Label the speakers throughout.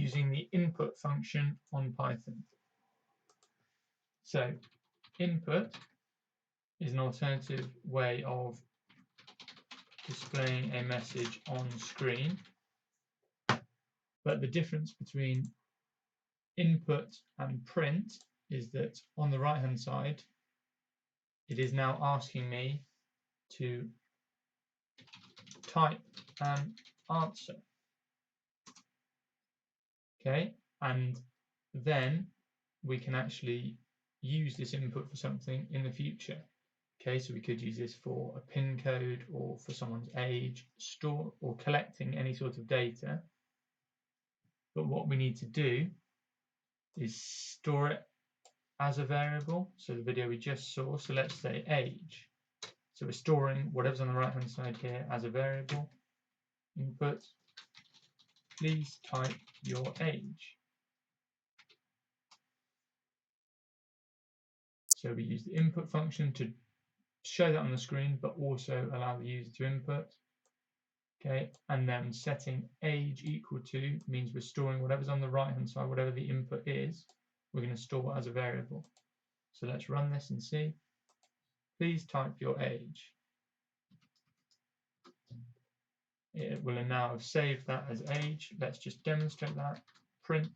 Speaker 1: using the input function on Python. So input is an alternative way of displaying a message on screen, but the difference between input and print is that on the right hand side it is now asking me to type an answer. Okay, and then we can actually use this input for something in the future. Okay, so we could use this for a PIN code or for someone's age, store or collecting any sort of data. But what we need to do is store it as a variable. So the video we just saw, so let's say age. So we're storing whatever's on the right hand side here as a variable. Input, please type your age. So we use the input function to show that on the screen, but also allow the user to input. Okay, and then setting age equal to means we're storing whatever's on the right hand side, whatever the input is, we're going to store as a variable. So let's run this and see. Please type your age. It will now have saved that as age. Let's just demonstrate that. Print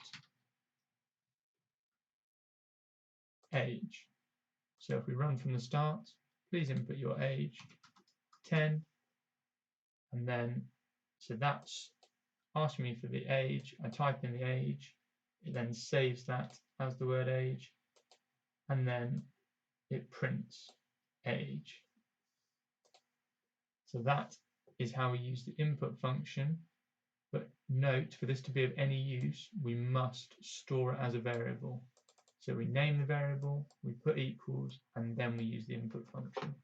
Speaker 1: age. So if we run from the start, please input your age, 10, and then, so that's asking me for the age. I type in the age, it then saves that as the word age, and then it prints age. So that is how we use the input function. But note, for this to be of any use, we must store it as a variable. So we name the variable, we put equals, and then we use the input function.